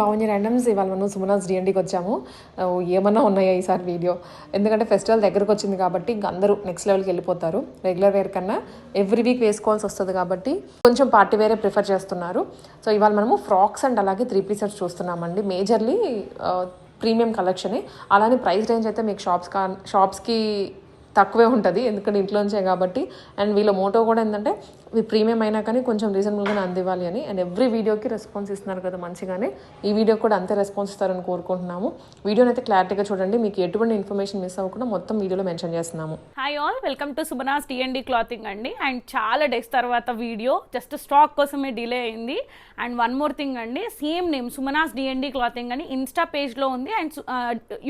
Lavanya randoms. ఇవాళ మనం సుమనాస్ డిఎన్డీకి వచ్చాము. ఏమన్నా ఉన్నాయా ఈసారి వీడియో, ఎందుకంటే ఫెస్టివల్ దగ్గరకు వచ్చింది కాబట్టి ఇంక అందరూ నెక్స్ట్ లెవెల్కి వెళ్ళిపోతారు. రెగ్యులర్ వేర్ కన్నా ఎవ్రీ వీక్ వేసుకోవాల్సి వస్తుంది కాబట్టి కొంచెం పార్టీ వేరే ప్రిఫర్ చేస్తున్నారు. సో ఇవాళ మనము ఫ్రాక్స్ అండ్ అలాగే 3-piece సెట్స్ చూస్తున్నామండి. మేజర్లీ ప్రీమియం కలెక్షనే. అలానే ప్రైస్ రేంజ్ అయితే మీకు షాప్స్కి తక్కువే ఉంటుంది, ఎందుకంటే ఇంట్లోంచే కాబట్టి. అండ్ వీళ్ళ మోటో కూడా ఏంటంటే ఇవి ప్రీమియం అయినా కానీ కొంచెం రీజనబుల్గానే అందివ్వాలి అని. అండ్ ఎవ్రీ వీడియోకి రెస్పాన్స్ ఇస్తున్నారు కదా మంచిగానే, ఈ వీడియో కూడా అంతే రెస్పాన్స్ ఇస్తారని కోరుకుంటున్నాము. వీడియోని అయితే క్లారిటీగా చూడండి, మీకు ఎటువంటి ఇన్ఫర్మేషన్ మిస్ అవ్వకుండా మొత్తం వీడియోలో మెన్షన్ చేస్తున్నాము. Hi all, welcome to Sumanas DND clothing అండి. అండ్ చాలా డేస్ తర్వాత వీడియో, జస్ట్ స్టాక్ కోసమే డిలే అయింది. అండ్ వన్ మోర్ థింగ్ అండి, same name Sumanas DND clothing అని ఇన్స్టా పేజ్లో ఉంది అండ్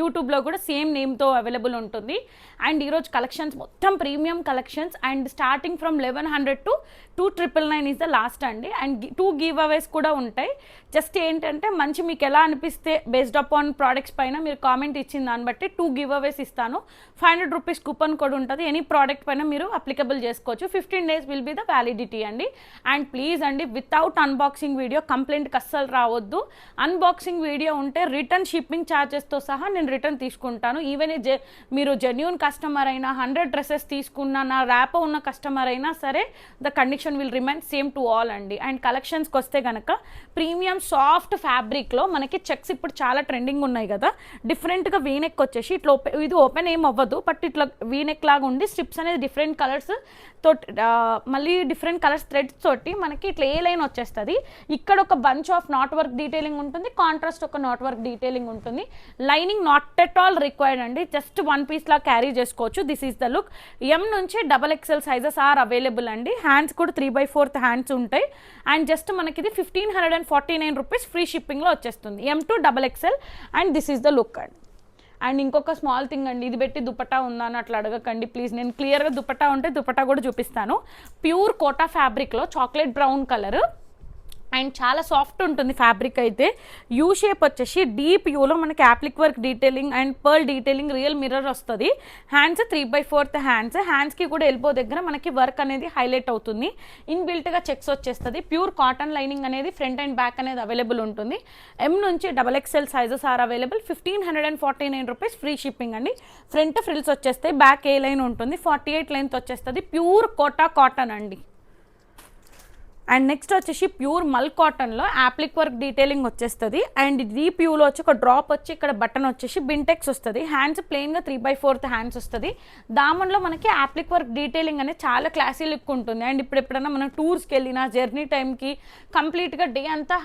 యూట్యూబ్లో కూడా సేమ్ నేమ్తో అవైలబుల్ ఉంటుంది. అండ్ ఈరోజు కలెక్షన్స్ మొత్తం premium collections and starting from 1100 to 2999 is the last అండి. అండ్ 2 గివ్ అవేస్ కూడా ఉంటాయి. జస్ట్ ఏంటంటే మంచి మీకు ఎలా అనిపిస్తే బేస్డ్ అపాన్ ప్రోడక్ట్స్ పైన మీరు కామెంట్ ఇచ్చిన దాన్ని బట్టి 2 గివ్ అవేస్ ఇస్తాను. 500 రూపీస్ కూపన్ కోడ్ ఉంటుంది. ఎనీ ప్రోడక్ట్ పైన మీరు అప్లికబుల్ చేసుకోవచ్చు. 15 days will be the validity అండి. అండ్ ప్లీజ్ అండి, వితౌట్ అన్బాక్సింగ్ వీడియో కంప్లైంట్కి అస్సలు రావద్దు. అన్బాక్సింగ్ వీడియో ఉంటే రిటర్న్ షిప్పింగ్ ఛార్జెస్తో సహా నేను రిటర్న్ తీసుకుంటాను. ఈవెన్ మీరు జెన్యూన్ కస్టమర్ అయినా 100 డ్రెస్సెస్ తీసుకున్నా, నా ర్యాప్ ఉన్న కస్టమర్ అయినా సరే, the condition will remain same to all అండి. అండ్ కలెక్షన్స్కి వస్తే కనుక ప్రీమియం సాఫ్ట్ ఫ్యాబ్రిక్లో మనకి చెక్స్ ఇప్పుడు చాలా ట్రెండింగ్ ఉన్నాయి కదా. డిఫరెంట్గా వీనెక్ వచ్చేసి ఇట్లా ఇది ఓపెన్ ఏం అవ్వదు, బట్ ఇట్లా వీనెక్ లాగా ఉండి స్ట్రిప్స్ అనేది డిఫరెంట్ కలర్స్ తోటి, మళ్ళీ డిఫరెంట్ కలర్స్ థ్రెడ్స్ తోటి మనకి ఇట్లా ఏ లైన్ వచ్చేస్తుంది. ఇక్కడ ఒక bunch of knot work detailing ఉంటుంది, కాంట్రాస్ట్ ఒక నాట్ వర్క్ డీటెయిలింగ్ ఉంటుంది. Lining not at all required అండి, జస్ట్ 1 piece లా క్యారీ చేసుకోవచ్చు. This is the look. M నుంచి XXL సైజెస్ ఆర్ అవైలబుల్ అండి. హ్యాండ్స్ కూడా 3/4 హ్యాండ్స్ ఉంటాయి. అండ్ జస్ట్ మనకి ఇది 1549 రూపీస్ ఫ్రీ షిప్పింగ్లో వచ్చేస్తుంది. M to XXL. And this is the look అండి. అండ్ ఇంకొక స్మాల్ థింగ్ అండి, ఇది పెట్టి దుపట్టా ఉందా అని అట్లా అడగకండి ప్లీజ్. నేను క్లియర్గా దుపట్టా ఉంటే దుపట్టా కూడా చూపిస్తాను. ప్యూర్ కోటా ఫ్యాబ్రిక్లో చాక్లెట్ బ్రౌన్ కలర్ అండ్ చాలా సాఫ్ట్ ఉంటుంది ఫ్యాబ్రిక్ అయితే. యూ షేప్ వచ్చేసి డీప్ యూలో మనకి applique work detailing and pearl detailing, real mirror వస్తుంది. Hands 3/4 hands. హ్యాండ్స్కి కూడా ఎల్బో దగ్గర మనకి వర్క్ అనేది హైలైట్ అవుతుంది. ఇన్బిల్ట్గా చెక్స్ వచ్చేస్తుంది. ప్యూర్ కాటన్ లైనింగ్ అనేది ఫ్రంట్ అండ్ బ్యాక్ అనేది అవైలబుల్ ఉంటుంది. M నుంచి XXL sizes are available. 1549 rupees free shipping అండి. ఫ్రంట్ ఫ్రిల్స్ వచ్చేస్తాయి, బ్యాక్ ఏ లైన్ ఉంటుంది, 48 లెంత్ వచ్చేస్తుంది. ప్యూర్ కోటా కాటన్ అండి. అండ్ నెక్స్ట్ వచ్చేసి ప్యూర్ మల్ కాటన్లో యాప్లిక్ వర్క్ డీటెయిలింగ్ వచ్చేస్తుంది. అండ్ డీప్ యూలో వచ్చి ఒక డ్రాప్ వచ్చి ఇక్కడ బటన్ వచ్చేసి బింటెక్స్ వస్తుంది. హ్యాండ్స్ ప్లెయిన్గా 3/4 హ్యాండ్స్ వస్తుంది. దామన్లో మనకి యాప్లిక్ వర్క్ డీటెయిలింగ్ అనేది చాలా క్లాసీ లుక్ ఉంటుంది. అండ్ ఇప్పుడు ఎప్పుడైనా మనం టూర్స్కి వెళ్ళినా జర్నీ టైంకి కంప్లీట్గా డే అంతా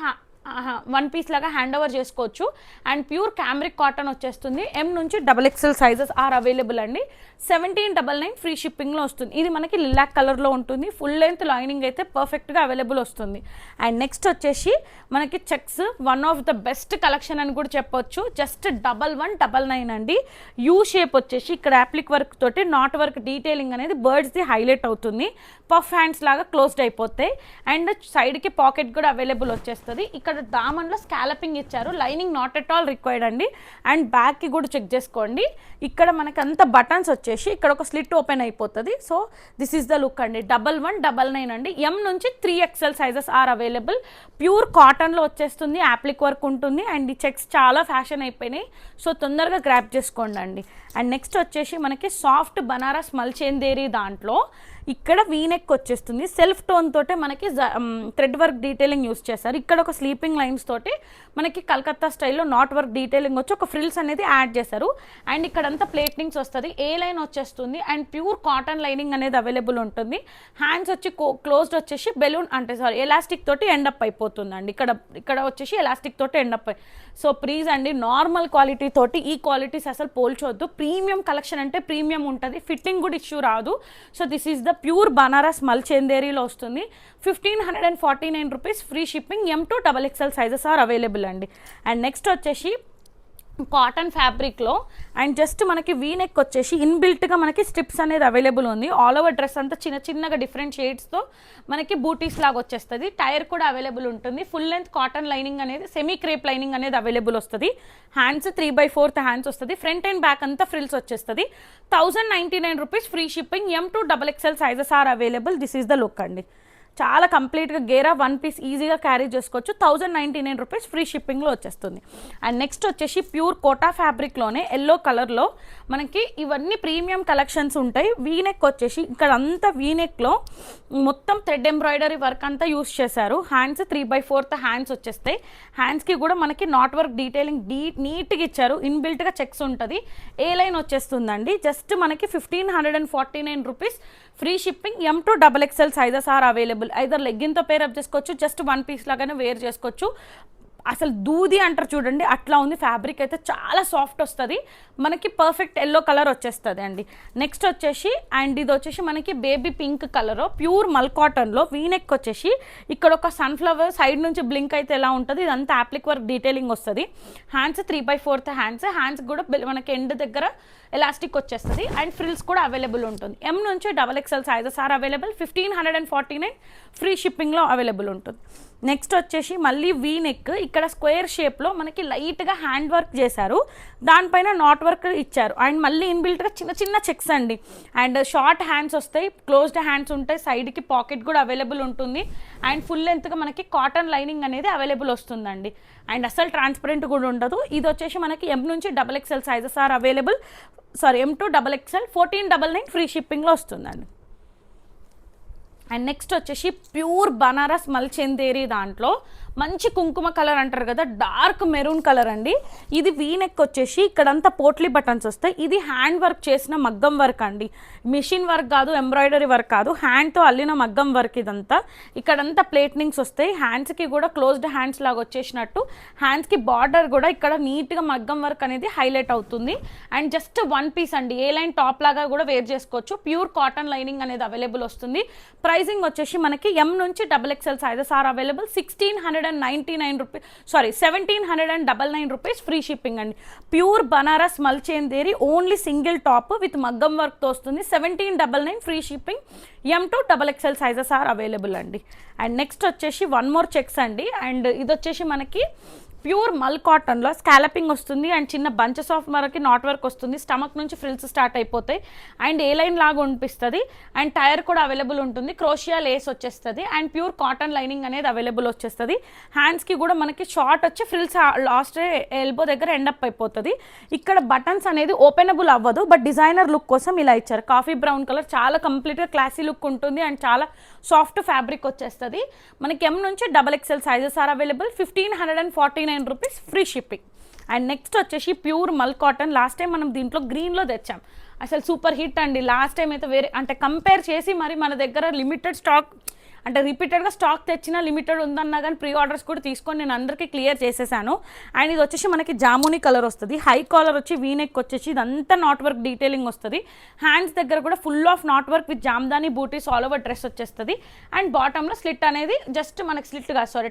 1 piece లాగా హ్యాండ్ ఓవర్ చేసుకోవచ్చు. అండ్ ప్యూర్ క్యామ్రిక్ కాటన్ వచ్చేస్తుంది. M నుంచి XXL సైజెస్ ఆర్ అవైలబుల్ అండి. 1799 ఫ్రీ షిప్పింగ్లో వస్తుంది. ఇది మనకి లిలాక్ కలర్లో ఉంటుంది. ఫుల్ లెంత్ లైనింగ్ అయితే పర్ఫెక్ట్గా అవైలబుల్ వస్తుంది. అండ్ నెక్స్ట్ వచ్చేసి మనకి checks one of the best collection అని కూడా చెప్పొచ్చు. జస్ట్ 1199 అండి. యూ షేప్ వచ్చేసి ఇక్కడ యాప్లిక్ వర్క్ తోటి నాట్ వర్క్ డీటెయిలింగ్ అనేది బర్డ్స్ది హైలైట్ అవుతుంది. పఫ్ హ్యాండ్స్ లాగా క్లోజ్డ్ అయిపోతాయి. అండ్ సైడ్కి పాకెట్ కూడా అవైలబుల్ వచ్చేస్తుంది. ఇక్కడ దామన్లో స్కాలపింగ్ ఇచ్చారు. Lining not at all required అండి. అండ్ బ్యాక్కి కూడా చెక్ చేసుకోండి. ఇక్కడ మనకి అంత బటన్స్ వచ్చేసి ఇక్కడ ఒక స్లిట్ ఓపెన్ అయిపోతుంది. So this is the look అండి. 1199 అండి. M నుంచి 3XL sizes are available. Pure కాటన్లో వచ్చేస్తుంది, యాప్లిక్ వర్క్ ఉంటుంది. అండ్ ఈ చెక్స్ చాలా ఫ్యాషన్ అయిపోయినాయి, సో తొందరగా గ్రాప్ చేసుకోండి అండి. అండ్ నెక్స్ట్ వచ్చేసి మనకి సాఫ్ట్ బనారస్ మల్చేందేరి దాంట్లో ఇక్కడ వీనెక్ వచ్చేస్తుంది. సెల్ఫ్ టోన్ తోటే మనకి థ్రెడ్ వర్క్ డీటెయిలింగ్ యూస్ చేస్తారు. ఇక్కడ ఒక స్లీపింగ్ లైన్స్ తోటి మనకి కలకత్తా స్టైల్లో నాట్ వర్క్ డీటెయిలింగ్ వచ్చి ఒక ఫ్రిల్స్ అనేది యాడ్ చేశారు. అండ్ ఇక్కడంతా ప్లేటింగ్స్ వస్తుంది, ఏ లైన్ వచ్చేస్తుంది. అండ్ ప్యూర్ కాటన్ లైనింగ్ అనేది అవైలబుల్ ఉంటుంది. హ్యాండ్స్ వచ్చి క్లోజ్డ్ వచ్చేసి బెలూన్ అంటే ఎలాస్టిక్ తోటి ఎండప్ అయిపోతుంది అండి. ఇక్కడ వచ్చేసి ఎలాస్టిక్ తోటి ఎండప్ సో ప్లీజ్ అండి, నార్మల్ క్వాలిటీ తోటి ఈ క్వాలిటీస్ అసలు పోల్చొద్దు. ప్రీమియం కలెక్షన్ అంటే ప్రీమియం ఉంటుంది, ఫిట్టింగ్ కూడా ఇష్యూ రాదు. So this is the pure Banaras మల్చేందేరిలో వస్తుంది. 1549 rupees free shipping. M to XXL sizes are available అండి. అండ్ నెక్స్ట్ వచ్చేసి కాటన్ ఫ్యాబ్రిక్లో అండ్ జస్ట్ మనకి వీనెక్ వచ్చేసి ఇన్బిల్ట్గా మనకి స్ట్రిప్స్ అనేది అవైలబుల్ ఉంది. ఆల్ ఓవర్ డ్రెస్ అంతా చిన్నగా డిఫరెంట్ షేడ్స్తో మనకి బూటీస్ లాగా వచ్చేస్తుంది. టైర్ కూడా అవైలబుల్ ఉంటుంది. ఫుల్ లెంత్ కాటన్ లైనింగ్ అనేది సెమీ క్రేప్ లైనింగ్ అనేది అవైలబుల్ వస్తుంది. హ్యాండ్స్ 3/4 హ్యాండ్స్ వస్తుంది. ఫ్రంట్ అండ్ బ్యాక్ అంతా ఫ్రిల్స్ వచ్చేస్తుంది. 1099 rupees free shipping. M to XXL sizes are available. This is the look అండి. చాలా కంప్లీట్గా గేరా 1 పీస్ ఈజీగా క్యారీ చేసుకోవచ్చు. 1099 రూపీస్ ఫ్రీ షిప్పింగ్లో వచ్చేస్తుంది. అండ్ నెక్స్ట్ వచ్చేసి ప్యూర్ కోటా ఫ్యాబ్రిక్లోనే ఎల్లో కలర్లో మనకి ఇవన్నీ ప్రీమియం కలెక్షన్స్ ఉంటాయి. వీనెక్ వచ్చేసి ఇక్కడ అంతా వీనెక్లో మొత్తం థ్రెడ్ ఎంబ్రాయిడరీ వర్క్ అంతా యూస్ చేశారు. హ్యాండ్స్ 3/4 హ్యాండ్స్ వచ్చేస్తాయి. హ్యాండ్స్కి కూడా మనకి నాట్ వర్క్ డీటెయిలింగ్ నీట్గా ఇచ్చారు. ఇన్బిల్ట్గా చెక్స్ ఉంటుంది. ఏ లైన్ వచ్చేస్తుందండి. జస్ట్ మనకి 1549 rupees free shipping. M2XXL sizes are available. Either లెగ్గిన్తో పేరప్ చేసుకోవచ్చు, జస్ట్ 1 పీస్ లాగానే వేర్ చేసుకోవచ్చు. అసలు దూది అంటారు చూడండి, అట్లా ఉంది. ఫ్యాబ్రిక్ అయితే చాలా సాఫ్ట్ వస్తుంది. మనకి పర్ఫెక్ట్ ఎల్లో కలర్ వచ్చేస్తుంది అండి. నెక్స్ట్ వచ్చేసి అండ్ ఇది వచ్చేసి మనకి బేబీ పింక్ కలర్ ప్యూర్ మల్ కాటన్లో వీనెక్ వచ్చేసి ఇక్కడ ఒక సన్ఫ్లవర్ సైడ్ నుంచి బ్లింక్ అయితే ఎలా ఉంటుంది, ఇదంతా యాప్లిక్ వర్క్ డీటెయిలింగ్ వస్తుంది. హ్యాండ్స్ 3/4 హ్యాండ్స్ కూడా మనకి ఎండ్ దగ్గర ఎలాస్టిక్ వచ్చేస్తుంది. అండ్ ఫ్రిల్స్ కూడా అవైలబుల్ ఉంటుంది. M నుంచి XXL sizes are available. 1549 free షిప్పింగ్లో అవైలబుల్ ఉంటుంది. నెక్స్ట్ వచ్చేసి మళ్ళీ వీ నెక్, ఇక్కడ స్క్వేర్ షేప్లో మనకి లైట్గా హ్యాండ్ వర్క్ చేశారు, దానిపైన నాట్ వర్క్ ఇచ్చారు. అండ్ మళ్ళీ ఇన్బిల్ట్గా చిన్న చిన్న చెక్స్ అండి. అండ్ షార్ట్ హ్యాండ్స్ వస్తాయి, క్లోజ్డ్ హ్యాండ్స్ ఉంటాయి, సైడ్కి పాకెట్ కూడా అవైలబుల్ ఉంటుంది. అండ్ ఫుల్ లెంత్గా మనకి కాటన్ లైనింగ్ అనేది అవైలబుల్ వస్తుందండి. అండ్ అసలు ట్రాన్స్పరెంట్ కూడా ఉండదు. ఇది వచ్చేసి మనకి M నుంచి XXL sizes are available. M2XXL 1499 free షిప్పింగ్లో వస్తుందండి. అండ్ నెక్స్ట్ వచ్చేసి ప్యూర్ బనారస్ మల్చందేరి దాంట్లో మంచి కుంకుమ కలర్ అంటారు కదా, డార్క్ మెరూన్ కలర్ అండి. ఇది వీనెక్ వచ్చేసి ఇక్కడంతా పోట్లీ బటన్స్ వస్తాయి. ఇది హ్యాండ్ వర్క్ చేసిన మగ్గం వర్క్ అండి, మిషన్ వర్క్ కాదు, ఎంబ్రాయిడరీ వర్క్ కాదు, హ్యాండ్తో అల్లిన మగ్గం వర్క్ ఇదంతా. ఇక్కడంతా ప్లేట్నింగ్స్ వస్తాయి. హ్యాండ్స్కి కూడా క్లోజ్డ్ హ్యాండ్స్ లాగా వచ్చేసినట్టు హ్యాండ్స్కి బార్డర్ కూడా ఇక్కడ నీట్గా మగ్గం వర్క్ అనేది హైలైట్ అవుతుంది. అండ్ జస్ట్ 1 పీస్ అండి, ఏ లైన్ టాప్ లాగా కూడా వేర్ చేసుకోవచ్చు. ప్యూర్ కాటన్ లైనింగ్ అనేది అవైలబుల్ వస్తుంది. ప్రైజింగ్ వచ్చేసి మనకి M నుంచి XXL sizes are available. 1799 rupees free shipping అండి. Pure Banaras Mulchanderi only single top with మగ్గం వర్క్తో వస్తుంది. 1799 free shipping. M2XXL sizes are available అండి. అండ్ నెక్స్ట్ వచ్చేసి 1 మోర్ చెక్స్ అండి. అండ్ ఇది వచ్చేసి మనకి ప్యూర్ మల్ కాటన్లో స్కాలపింగ్ వస్తుంది. అండ్ చిన్న బంచెస్ ఆఫ్ మనకి నాట్ వర్క్ వస్తుంది. స్టమక్ నుంచి ఫ్రిల్స్ స్టార్ట్ అయిపోతాయి. అండ్ ఏ లైన్ లాగా అనిపిస్తుంది. అండ్ టైర్ కూడా అవైలబుల్ ఉంటుంది. క్రోషియా లేస్ వచ్చేస్తుంది. అండ్ ప్యూర్ కాటన్ లైనింగ్ అనేది అవైలబుల్ వచ్చేస్తుంది. హ్యాండ్స్కి కూడా మనకి షార్ట్ వచ్చి ఫ్రిల్స్ లాస్ట్ ఎల్బో దగ్గర ఎండప్ అయిపోతుంది. ఇక్కడ బటన్స్ అనేది ఓపెనబుల్ అవ్వదు, బట్ డిజైనర్ లుక్ కోసం ఇలా ఇచ్చారు. కాఫీ బ్రౌన్ కలర్, చాలా కంప్లీట్గా క్లాసీ లుక్ ఉంటుంది. అండ్ చాలా సాఫ్ట్ ఫ్యాబ్రిక్ వచ్చేస్తుంది. మనకి M నుంచి XXL sizes are available. 1549 rupees free shipping. And next వచ్చేసి pure mul cotton. Last time మనం దీంట్లో గ్రీన్లో తెచ్చాం, అసలు సూపర్ హిట్ అండి. లాస్ట్ టైం అయితే వేరే అంటే కంపేర్ చేసి మరి మన దగ్గర లిమిటెడ్ స్టాక్ అంటే రిపీటెడ్గా స్టాక్ తెచ్చినా లిమిటెడ్ ఉందన్నా కానీ ప్రీ ఆర్డర్స్ కూడా తీసుకొని నేను అందరికీ క్లియర్ చేసేసాను. అండ్ ఇది వచ్చేసి మనకి జామునీ కలర్ వస్తుంది. హై కాలర్ వచ్చి వీనెక్ వచ్చేసి ఇదంతా నాట్ వర్క్ డీటెయిలింగ్ వస్తుంది. హ్యాండ్స్ దగ్గర కూడా full of knot work with Jamdani బూటీస్ ఆల్ ఓవర్ డ్రెస్ వచ్చేస్తుంది. అండ్ బాటంలో స్లిట్ అనేది జస్ట్ మనకి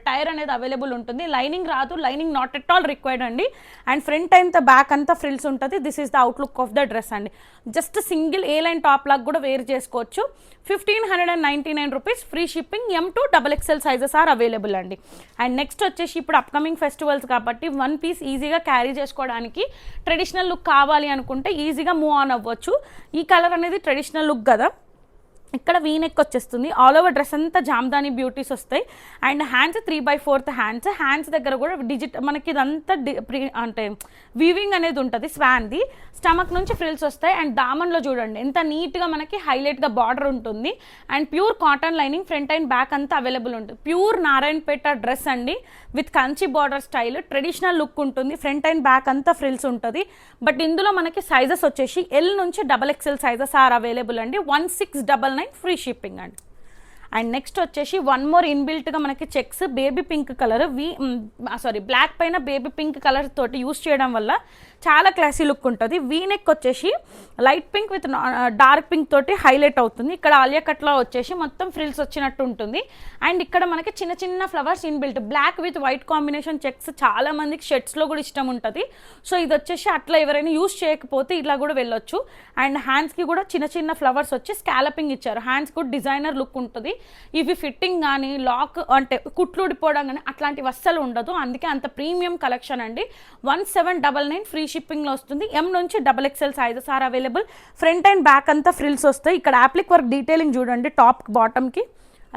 టైర్ అనేది అవైలబుల్ ఉంటుంది. లైనింగ్ రాదు, lining not at all required అండి. అండ్ ఫ్రంట్ అంతా బ్యాక్ అంతా ఫ్రిల్స్ ఉంటుంది. This is the outlook of the dress అండి. Just single A line top లాగా కూడా వేర్ చేసుకోవచ్చు. 1599 rupees free shipping. M2XXL sizes are available అండి. అండ్ నెక్స్ట్ వచ్చేసి ఇప్పుడు అప్కమింగ్ ఫెస్టివల్స్ కాబట్టి 1 పీస్ ఈజీగా క్యారీ చేసుకోవడానికి ట్రెడిషనల్ లుక్ కావాలి అనుకుంటే ఈజీగా మూవ్ ఆన్ అవ్వచ్చు. ఈ కలర్ అనేది ట్రెడిషనల్ లుక్ కదా. ఇక్కడ వీనెక్ వచ్చేస్తుంది. ఆల్ ఓవర్ డ్రెస్ అంతా జామ్దానీ బ్యూటీస్ వస్తాయి. అండ్ హ్యాండ్స్ 3/4 హ్యాండ్స్ దగ్గర కూడా మనకి ఇదంతా అంటే వీవింగ్ అనేది ఉంటుంది స్వాన్ది. స్టమక్ నుంచి ఫ్రిల్స్ వస్తాయి. అండ్ దామన్లో చూడండి ఎంత నీట్గా మనకి హైలైట్గా బార్డర్ ఉంటుంది. And pure cotton lining front and back అంతా అవైలబుల్ ఉంటుంది. ప్యూర్ నారాయణపేట డ్రెస్ అండి with Kanchi border style. Traditional look ఉంటుంది. ఫ్రంట్ అండ్ బ్యాక్ అంతా ఫ్రిల్స్ ఉంటుంది. బట్ ఇందులో మనకి సైజెస్ వచ్చేసి L నుంచి XXL సైజెస్ ఆర్ అవైలబుల్ అండి. 1699 ఫ్రీ షిప్పింగ్ అండి. అండ్ నెక్స్ట్ వచ్చేసి 1 మోర్ ఇన్బిల్ట్గా మనకి checks baby pink colour black పైన బేబీ పింక్ కలర్ తోటి యూస్ చేయడం వల్ల చాలా క్లాసీ లుక్ ఉంటుంది. వీనెక్ వచ్చేసి light pink with dark pink తోటి హైలైట్ అవుతుంది. ఇక్కడ ఆలియా కట్లో వచ్చేసి మొత్తం ఫ్రిల్స్ వచ్చినట్టు ఉంటుంది. అండ్ ఇక్కడ మనకి చిన్న చిన్న flowers inbuilt black with white combination checks చాలా మందికి షర్ట్స్లో కూడా ఇష్టం ఉంటుంది. సో ఇది వచ్చేసి అట్లా ఎవరైనా యూస్ చేయకపోతే ఇలా కూడా వెళ్ళొచ్చు. అండ్ హ్యాండ్స్కి కూడా చిన్న చిన్న ఫ్లవర్స్ వచ్చి స్కాలపింగ్ ఇచ్చారు. హ్యాండ్స్ కూడా డిజైనర్ లుక్ ఉంటుంది. ఇవి ఫిట్టింగ్ కానీ లాక్ అంటే కుట్లు ఊడిపోవడం కానీ అట్లాంటివి అస్సలు ఉండదు. అందుకే అంత ప్రీమియం కలెక్షన్ అండి. 1799 ఫ్రీ షిప్పింగ్లో వస్తుంది. M నుంచి XXL sizes are available. Front and back అంతా ఫ్రిల్స్ వస్తాయి. ఇక్కడ యాప్లిక్ వర్క్ డీటెయిలింగ్ చూడండి టాప్ బాటమ్కి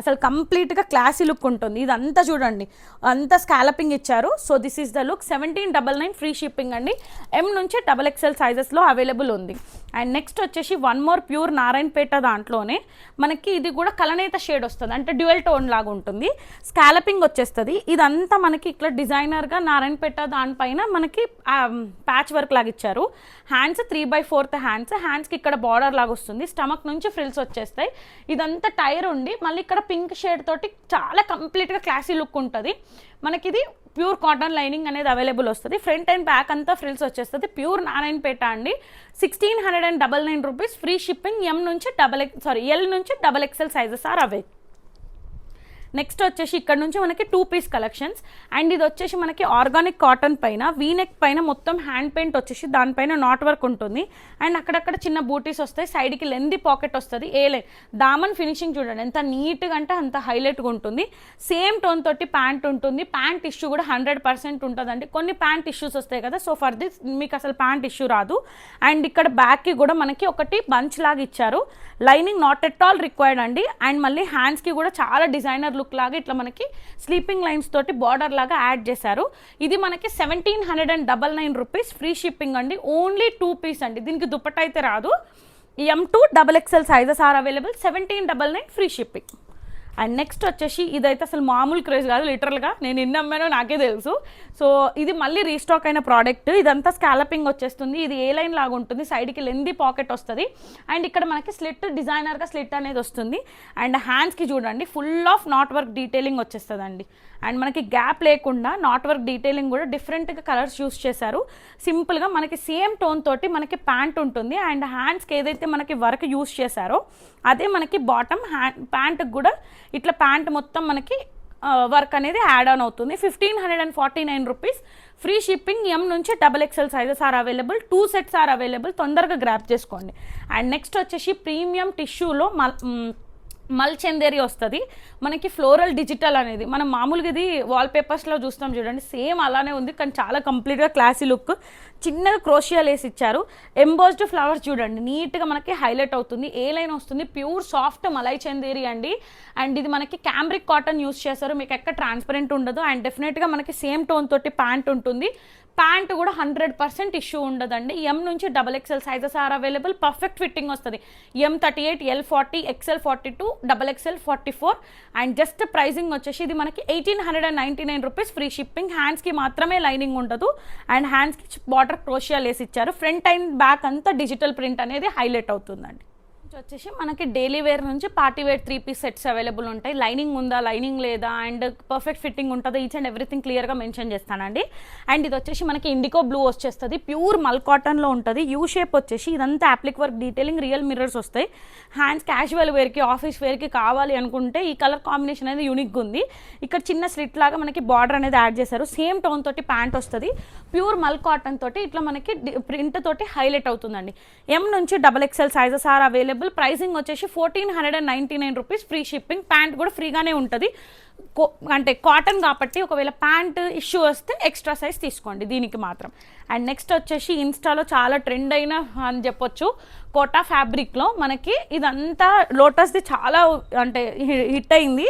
అసలు కంప్లీట్గా క్లాసీ లుక్ ఉంటుంది. ఇదంతా చూడండి, అంతా స్కాలపింగ్ ఇచ్చారు. So this is the look. 1799 free shipping అండి. ఎం నుంచి XXL సైజెస్లో అవైలబుల్ ఉంది. అండ్ నెక్స్ట్ వచ్చేసి వన్ మోర్ ప్యూర్ నారాయణపేట దాంట్లోనే మనకి ఇది కూడా కలనేత షేడ్ వస్తుంది, అంటే డ్యూయల్ టోన్ లాగా ఉంటుంది. స్కాలపింగ్ వచ్చేస్తుంది. ఇదంతా మనకి ఇట్లా డిజైనర్గా నారాయణపేట దానిపైన మనకి ప్యాచ్ వర్క్ లాగా ఇచ్చారు. హ్యాండ్స్ 3/4 హ్యాండ్స్కి ఇక్కడ బార్డర్ లాగా వస్తుంది. స్టమక్ నుంచి ఫ్రిల్స్ వచ్చేస్తాయి. ఇదంతా టైర్ ఉండి మళ్ళీ ఇక్కడ పింక్ షేడ్ తోటి చాలా కంప్లీట్గా క్లాసీ లుక్ ఉంటుంది. మనకి ఇది ప్యూర్ కాటన్ లైనింగ్ అనేది అవైలబుల్ వస్తుంది. ఫ్రంట్ అండ్ బ్యాక్ అంతా ఫ్రిల్స్ వచ్చేస్తుంది. ప్యూర్ నారాయణపేట అండి. 1699 రూపీస్ ఫ్రీ షిప్పింగ్. ఎల్ నుంచి XXL సైజెస్ ఆర్ అవే. నెక్స్ట్ వచ్చేసి ఇక్కడ నుంచి మనకి 2 పీస్ కలెక్షన్స్. అండ్ ఇది వచ్చేసి మనకి ఆర్గానిక్ కాటన్ పైన వీనెక్ పైన మొత్తం హ్యాండ్ పెయింట్ వచ్చేసి దానిపైన నాట్ వర్క్ ఉంటుంది. అండ్ అక్కడక్కడ చిన్న బూటీస్ వస్తాయి. సైడ్కి లెంది పాకెట్ వస్తుంది. దామన్ ఫినిషింగ్ చూడండి ఎంత నీట్గా అంటే అంత హైలైట్గా ఉంటుంది. సేమ్ టోన్ తోటి ప్యాంట్ ఉంటుంది. ప్యాంట్ ఇష్యూ కూడా 100% ఉంటుందండి. కొన్ని ప్యాంట్ ఇష్యూస్ వస్తాయి కదా, సో ఫర్ దిస్ మీకు అసలు ప్యాంట్ ఇష్యూ రాదు. అండ్ ఇక్కడ బ్యాక్కి కూడా మనకి ఒకటి బంచ్ లాగా ఇచ్చారు. Lining not at all required అండి. అండ్ మళ్ళీ హ్యాండ్స్కి కూడా చాలా డిజైనర్ లుక్ లాగా ఇట్లా మనకి స్లీపింగ్ లైన్స్ తోటి బార్డర్ లాగా యాడ్ చేశారు. ఇది మనకి 1799 రూపీస్ ఫ్రీ షిప్పింగ్ అండి. ఓన్లీ 2 పీస్ అండి. దీనికి దుపట్టా అయితే రాదు. M to XXL sizes are available. 1799 free shipping. And next వచ్చేసి ఇదైతే అసలు మామూలు క్రేజ్ కాదు, లిటరల్గా నేను ఎన్ని అమ్మానో నాకే తెలుసు. సో ఇది మళ్ళీ రీస్టాక్ అయిన ప్రోడక్ట్. ఇదంతా స్కాలపింగ్ వచ్చేస్తుంది. ఇది ఏ లైన్ లాగా ఉంటుంది. సైడ్కి లెంది పాకెట్ వస్తుంది. అండ్ ఇక్కడ మనకి స్లిట్ డిజైనర్గా స్లిట్ అనేది వస్తుంది. అండ్ హ్యాండ్స్కి చూడండి full of knot work detailing వచ్చేస్తుందండి. అండ్ మనకి గ్యాప్ లేకుండా నాట్ వర్క్ డీటెయిలింగ్ కూడా డిఫరెంట్గా కలర్స్ యూస్ చేశారు. సింపుల్గా మనకి సేమ్ టోన్ తోటి మనకి ప్యాంట్ ఉంటుంది. అండ్ హ్యాండ్స్కి ఏదైతే మనకి వర్క్ యూస్ చేశారో అదే మనకి బాటమ్ ప్యాంట్కి కూడా ఇట్లా ప్యాంట్ మొత్తం మనకి వర్క్ అనేది యాడ్ ఆన్ అవుతుంది. 1549 రూపీస్ ఫ్రీ షిప్పింగ్. ఎం నుంచి XXL sizes are available. 2 sets are available. తొందరగా గ్రాప్ చేసుకోండి. అండ్ నెక్స్ట్ వచ్చేసి ప్రీమియం టిష్యూలో మల్చందేరి వస్తుంది మనకి. ఫ్లోరల్ డిజిటల్ అనేది మనం మామూలుగా ఇది వాల్పేపర్స్లో చూస్తాం చూడండి, సేమ్ అలానే ఉంది కానీ చాలా కంప్లీట్గా క్లాసీ లుక్. చిన్నగా క్రోషియా లేస్ ఇచ్చారు. ఎంబోస్డ్ ఫ్లవర్స్ చూడండి నీట్గా మనకి హైలైట్ అవుతుంది. ఏ లైన్ వస్తుంది. ప్యూర్ సాఫ్ట్ మలై చందేరి అండి. అండ్ ఇది మనకి క్యాంబ్రిక్ కాటన్ యూస్ చేశారు. మీకు ఎక్కడ ట్రాన్స్పరెంట్ ఉండదు. అండ్ డెఫినెట్గా మనకి సేమ్ టోన్ తోటి ప్యాంట్ ఉంటుంది. ప్యాంట్ కూడా 100% ఇష్యూ ఉండదండి. ఎం నుంచి XXL sizes are available. Perfect fitting వస్తుంది. M38, L40, XL42, XXL 44. And just pricing వచ్చేసి ఇది మనకి 1899 రూపీస్ ఫ్రీ షిప్పింగ్. హ్యాండ్స్కి మాత్రమే లైనింగ్ ఉండదు. అండ్ హ్యాండ్స్కి బార్డర్ క్రోషియా లేస్ ఇచ్చారు. ఫ్రంట్ అండ్ బ్యాక్ అంతా డిజిటల్ ప్రింట్ అనేది హైలైట్ అవుతుందండి. వచ్చేసి మనకి డైలీ వేర్ నుంచి party wear 3 piece sets available ఉంటాయి. లైనింగ్ ఉందా, లైనింగ్ లేదా, అండ్ పర్ఫెక్ట్ ఫిట్టింగ్ ఉంటుందా, ఈచ్ అండ్ ఎవ్రీథింగ్ క్లియర్గా మెన్షన్ చేస్తానండి. అండ్ ఇది వచ్చేసి మనకి ఇండిగో బ్లూ వచ్చేస్తుంది. ప్యూర్ మల్ కాటన్లో ఉంటుంది. యూ షేప్ వచ్చేసి ఇదంతా అప్లిక్ వర్క్ డీటెయిలింగ్, రియల్ మిర్రర్స్ వస్తాయి. హ్యాండ్స్ క్యాజువల్ వేర్కి, ఆఫీస్ వేర్కి కావాలి అనుకుంటే ఈ కలర్ కాంబినేషన్ అనేది యూనిక్గా ఉంది. ఇక్కడ చిన్న స్లిట్ లాగా మనకి బార్డర్ అనేది యాడ్ చేశారు. సేమ్ టోన్ తోటి ప్యాంట్ వస్తుంది. ప్యూర్ మల్ కాటన్ తోటి ఇట్లా మనకి ప్రింట్ తోటి హైలైట్ అవుతుందండి. ఎం నుంచి XXL sizes are available. Pricing వచ్చేసి 1499 రూపీస్ ఫ్రీ షిప్పింగ్. ప్యాంట్ కూడా ఫ్రీగానే ఉంటుంది. అంటే కాటన్ కాబట్టి ఒకవేళ ప్యాంట్ ఇష్యూ వస్తే ఎక్స్ట్రా సైజ్ తీసుకోండి దీనికి మాత్రం. అండ్ నెక్స్ట్ వచ్చేసి ఇన్స్టాలో చాలా ట్రెండ్ అయిన అని చెప్పొచ్చు కోటా ఫ్యాబ్రిక్లో మనకి ఇదంతా లోటస్ది చాలా అంటే హిట్ అయింది.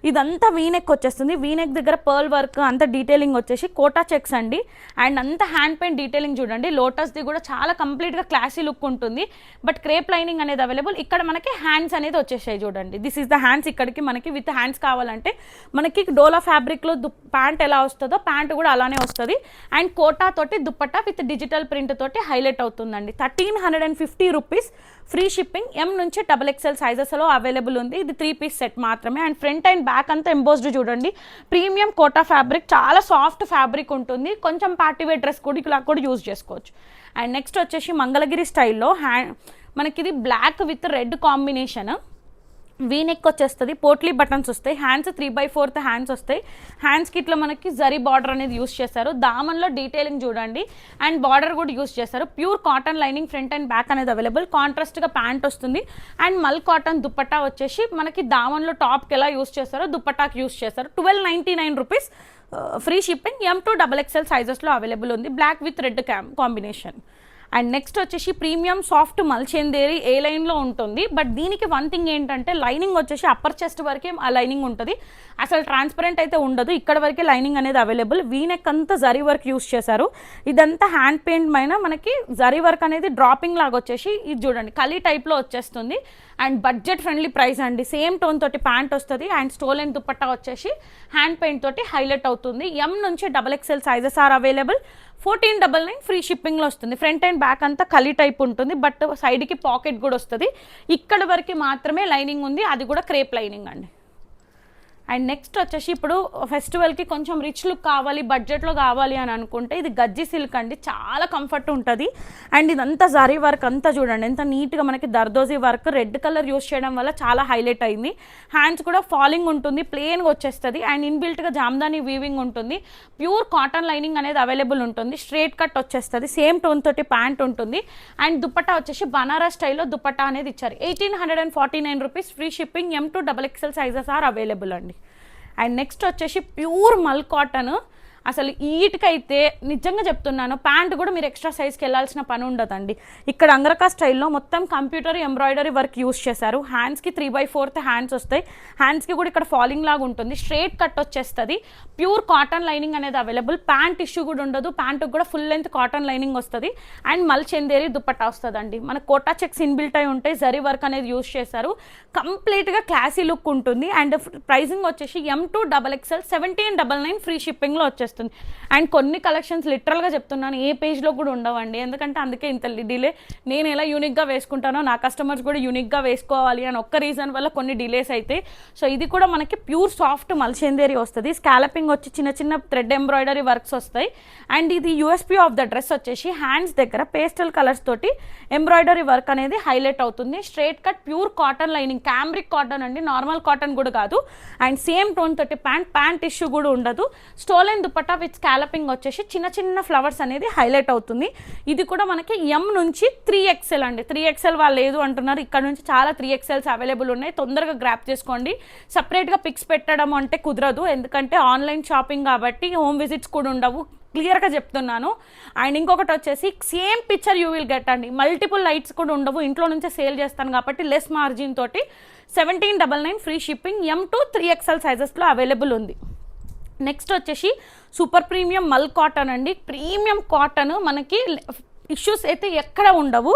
ఇదంతా వీనెక్ వచ్చేస్తుంది. వీనెక్ దగ్గర పర్ల్ వర్క్ అంత డీటెయిలింగ్ వచ్చేసి కోటా చెక్స్ అండి. అండ్ అంత హ్యాండ్ పెయింట్ డీటెయిలింగ్ చూడండి. లోటస్ది కూడా చాలా కంప్లీట్గా క్లాసీ లుక్ ఉంటుంది. బట్ క్రేప్ లైనింగ్ అనేది అవైలబుల్. ఇక్కడ మనకి హ్యాండ్స్ అనేది వచ్చేసాయి చూడండి. This is the hands. ఇక్కడికి మనకి విత్ హ్యాండ్స్ కావాలంటే మనకి డోలా ఫ్యాబ్రిక్లో ప్యాంట్ ఎలా వస్తుందో ప్యాంట్ కూడా అలానే వస్తుంది. అండ్ కోటా తోటి దుప్పట్టా విత్ డిజిటల్ ప్రింట్ తోటి హైలైట్ అవుతుందండి. 1350 రూపీస్ ఫ్రీ షిప్పింగ్. ఎం నుంచి XXL సైజెస్లో అవైలబుల్ ఉంది. ఇది 3 పీస్ సెట్ మాత్రమే. అండ్ ఫ్రంట్ అండ్ బ్యాక్ అంతా ఎంబోస్డ్ చూడండి. ప్రీమియం కోటా ఫ్యాబ్రిక్, చాలా సాఫ్ట్ ఫ్యాబ్రిక్ ఉంటుంది. కొంచెం పార్టీ వేర్ డ్రెస్ కూడా ఇలా కూడా యూజ్ చేసుకోవచ్చు. అండ్ నెక్స్ట్ వచ్చేసి మంగళగిరి స్టైల్లో మనకి ఇది black with red combination. V neck వచ్చేస్తుంది. పోట్లీ బటన్స్ వస్తాయి. హ్యాండ్స్ 3/4 హ్యాండ్స్ వస్తాయి. హ్యాండ్స్కి ఇట్లా మనకి జరీ బార్డర్ అనేది యూస్ చేశారు. దామన్లో డీటెయిలింగ్ చూడండి. అండ్ బార్డర్ కూడా యూస్ చేశారు. Pure cotton lining front and back అనేది అవైలబుల్. కాంట్రాస్ట్గా ప్యాంట్ వస్తుంది. అండ్ మల్ కాటన్ దుప్పట్టా వచ్చేసి మనకి దామన్లో టాప్కి ఎలా యూస్ చేస్తారో దుప్పట్టాకి యూస్ చేస్తారు. 1299 రూపీస్ free shipping. M to XXL సైజెస్లో అవైలబుల్ ఉంది. Black with red combination. And next వచ్చేసి ప్రీమియం సాఫ్ట్ మల్చేందేరి ఏ లైన్లో ఉంటుంది. బట్ దీనికి వన్ థింగ్ ఏంటంటే లైనింగ్ వచ్చేసి అప్పర్ చెస్ట్ వరకే ఆ లైనింగ్ ఉంటుంది, అసలు ట్రాన్స్పరెంట్ అయితే ఉండదు. ఇక్కడ వరకే లైనింగ్ అనేది అవైలబుల్. వీనెక్ అంతా జరీ వర్క్ యూస్ చేశారు. ఇదంతా హ్యాండ్ పెయింట్ పైన మనకి జరీ వర్క్ అనేది డ్రాపింగ్ లాగా వచ్చేసి ఇది చూడండి కలీ టైప్లో వచ్చేస్తుంది. అండ్ బడ్జెట్ ఫ్రెండ్లీ ప్రైస్ అండి. సేమ్ టోన్ తోటి ప్యాంట్ వస్తుంది అండ్ స్టోల్ అండ్ దుపట్టా వచ్చేసి హ్యాండ్ పెయింట్ తోటి హైలైట్ అవుతుంది. ఎం నుంచి XXL sizes are available. 1499 free షిప్పింగ్లో వస్తుంది. ఫ్రంట్ అండ్ బ్యాక్ అంతా కలీ టైప్ ఉంటుంది, బట్ సైడ్కి పాకెట్ కూడా వస్తుంది. ఇక్కడ వరకు మాత్రమే లైనింగ్ ఉంది, అది కూడా క్రేప్ లైనింగ్ అండి. అండ్ నెక్స్ట్ వచ్చేసి ఇప్పుడు ఫెస్టివల్కి కొంచెం రిచ్ లుక్ కావాలి, బడ్జెట్లో కావాలి అని అనుకుంటే ఇది గజ్జి సిల్క్ అండి. చాలా కంఫర్ట్ ఉంటుంది. అండ్ ఇదంతా జరీ వర్క్ అంతా చూడండి ఎంత నీట్గా మనకి zardozi work red colour use చేయడం వల్ల చాలా హైలైట్ అయింది. హ్యాండ్స్ కూడా ఫాలింగ్ ఉంటుంది, ప్లెయిన్గా వచ్చేస్తుంది. అండ్ ఇన్బిల్ట్గా జామ్దాని వీవింగ్ ఉంటుంది. ప్యూర్ కాటన్ లైనింగ్ అనేది అవైలబుల్ ఉంటుంది. స్ట్రేట్ కట్ వచ్చేస్తుంది. సేమ్ టోన్ తోటి ప్యాంట్ ఉంటుంది. అండ్ దుపట్టా వచ్చేసి బనారస్ స్టైల్లో దుపట్టా అనేది ఇచ్చారు. 1849 rupees free shipping. M to XXL sizes are available అండి. అండ్ నెక్స్ట్ వచ్చేసి ప్యూర్ మల్ కాటన్. అసలు వీటికైతే నిజంగా చెప్తున్నాను, ప్యాంట్ కూడా మీరు ఎక్స్ట్రా సైజ్కి వెళ్ళాల్సిన పని ఉండదండి. ఇక్కడ అంగరకా స్టైల్లో మొత్తం కంప్యూటర్ ఎంబ్రాయిడరీ వర్క్ యూస్ చేశారు. హ్యాండ్స్కి 3/4 హ్యాండ్స్ వస్తాయి. హ్యాండ్స్కి కూడా ఇక్కడ ఫాలింగ్ లాగా ఉంటుంది. స్ట్రేట్ కట్ వచ్చేస్తుంది. ప్యూర్ కాటన్ లైనింగ్ అనేది అవైలబుల్. ప్యాంట్ ఇష్యూ కూడా ఉండదు. ప్యాంటుకు కూడా ఫుల్ లెంత్ కాటన్ లైనింగ్ వస్తుంది. అండ్ మల్చందేరి దుపట్టా వస్తుందండి. మన కోటా చెక్స్ ఇన్బిల్ట్ అయి ఉంటాయి. జరీ వర్క్ అనేది యూస్ చేశారు. కంప్లీట్గా క్లాసీ లుక్ ఉంటుంది. అండ్ ప్రైజింగ్ వచ్చేసి M to XXL 1799 ఫ్రీ షిప్పింగ్లో వచ్చేస్తుంది. అండ్ కొన్ని కలెక్షన్స్ లిటరల్గా చెప్తున్నాను ఏ పేజ్లో కూడా ఉండవండి, ఎందుకంటే అందుకే ఇంత డిలే. నేను ఎలా యూనిక్గా వేసుకుంటానో నా కస్టమర్స్ కూడా యూనిక్గా వేసుకోవాలి అని ఒక్క రీజన్ వల్ల కొన్ని డిలేస్ అయితే. సో ఇది కూడా మనకి ప్యూర్ సాఫ్ట్ మల్చందేరి వస్తుంది. స్కాలపింగ్ వచ్చి చిన్న చిన్న థ్రెడ్ ఎంబ్రాయిడరీ వర్క్స్ వస్తాయి. అండ్ ఇది USP ఆఫ్ ద డ్రెస్ వచ్చేసి హ్యాండ్స్ దగ్గర పేస్టల్ కలర్స్ తోటి ఎంబ్రాయిడరీ వర్క్ అనేది హైలైట్ అవుతుంది. Straight cut pure cotton lining, cambric cotton అండి, నార్మల్ కాటన్ కూడా కాదు. అండ్ సేమ్ టోన్ తోటి ప్యాంట్ ఇష్యూ కూడా ఉండదు. Stole and dupatta with scalloping వచ్చేసి చిన్న చిన్న ఫ్లవర్స్ అనేది హైలైట్ అవుతుంది. ఇది కూడా మనకి M నుంచి 3XL అండి. 3XL వాళ్ళు లేదు అంటున్నారు, ఇక్కడ నుంచి చాలా 3XLs అవైలబుల్ ఉన్నాయి. తొందరగా గ్రాప్ చేసుకోండి. సపరేట్గా పిక్స్ పెట్టడం అంటే కుదరదు, ఎందుకంటే ఆన్లైన్ షాపింగ్ కాబట్టి హోమ్ విజిట్స్ కూడా ఉండవు, క్లియర్గా చెప్తున్నాను. అండ్ ఇంకొకటి వచ్చేసి same picture you will get అండి. మల్టిపుల్ లైట్స్ కూడా ఉండవు. ఇంట్లో నుంచే సేల్ చేస్తాను కాబట్టి లెస్ మార్జిన్ తోటి 1799 free shipping. M to 3XL సైజెస్లో అవైలబుల్ ఉంది. నెక్స్ట్ వచ్చేసి సూపర్ ప్రీమియం మల్ కాటన్ అండి. ప్రీమియం కాటన్ మనకి ఇష్యూస్ అయితే ఎక్కడ ఉండవు.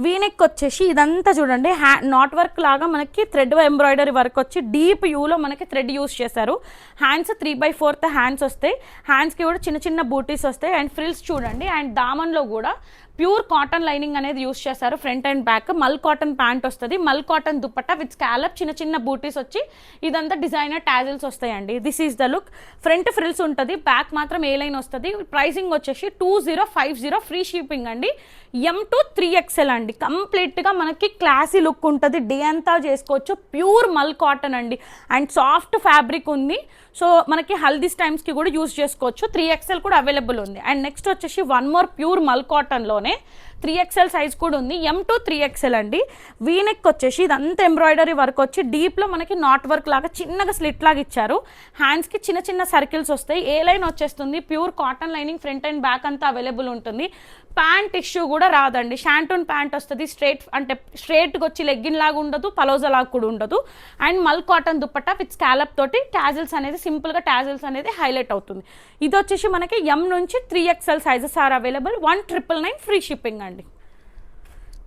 వీనెక్ వచ్చేసి ఇదంతా చూడండి నాట్ వర్క్ లాగా మనకి థ్రెడ్ ఎంబ్రాయిడరీ వర్క్ వచ్చి డీప్ యూలో మనకి థ్రెడ్ యూస్ చేశారు. హ్యాండ్స్ 3/4 హ్యాండ్స్ వస్తాయి. హ్యాండ్స్కి కూడా చిన్న చిన్న బూటీస్ వస్తాయి. అండ్ ఫ్రిల్స్ చూడండి. అండ్ దామన్లో కూడా ప్యూర్ కాటన్ లైనింగ్ అనేది యూస్ చేశారు. ఫ్రంట్ అండ్ బ్యాక్ మల్ కాటన్ ప్యాంట్ వస్తుంది. మల్ కాటన్ దుపట్టా విత్ స్కాలప్ చిన్న చిన్న బూటీస్ వచ్చి ఇదంతా డిజైనర్ టాజిల్స్ వస్తాయండి. This is the look. Front frills ఉంటుంది, బ్యాక్ మాత్రం ఏ లైన్ వస్తుంది. ప్రైసింగ్ వచ్చేసి 2050 ఫ్రీ షిప్పింగ్ అండి. M to 3XL అండి. కంప్లీట్గా మనకి క్లాసీ లుక్ ఉంటుంది. డే అంతా చేసుకోవచ్చు. ప్యూర్ మల్ కాటన్ అండి. అండ్ సాఫ్ట్ ఫ్యాబ్రిక్ ఉంది. సో మనకి హల్దీస్ టైమ్స్కి కూడా యూజ్ చేసుకోవచ్చు. 3XL కూడా అవైలబుల్ ఉంది. అండ్ నెక్స్ట్ వచ్చేసి వన్ మోర్ ప్యూర్ మల్ కాటన్లోనే 3XL సైజ్ కూడా ఉంది. M to 3XL అండి. వీనెక్ వచ్చేసి ఇదంతా ఎంబ్రాయిడరీ వర్క్ వచ్చి డీప్లో మనకి నాట్ వర్క్ లాగా చిన్నగా స్లిట్ లాగా ఇచ్చారు. హ్యాండ్స్కి చిన్న చిన్న సర్కిల్స్ వస్తాయి. ఏ లైన్ వచ్చేస్తుంది. Pure cotton lining front and back అంతా అవైలబుల్ ఉంటుంది. ప్యాంట్ ఇష్యూ కూడా రాదండి. షాంటూన్ ప్యాంట్ వస్తుంది. స్ట్రేట్గా వచ్చి లెగ్గిన్ లాగా ఉండదు, పలోజా లాగా కూడా ఉండదు. And mul cotton dupatta with scallop తోటి టాజిల్స్ అనేది సింపుల్గా టాజిల్స్ అనేది హైలైట్ అవుతుంది. ఇది వచ్చేసి మనకి M నుంచి 3XL sizes are available. 1999 free shipping అండి.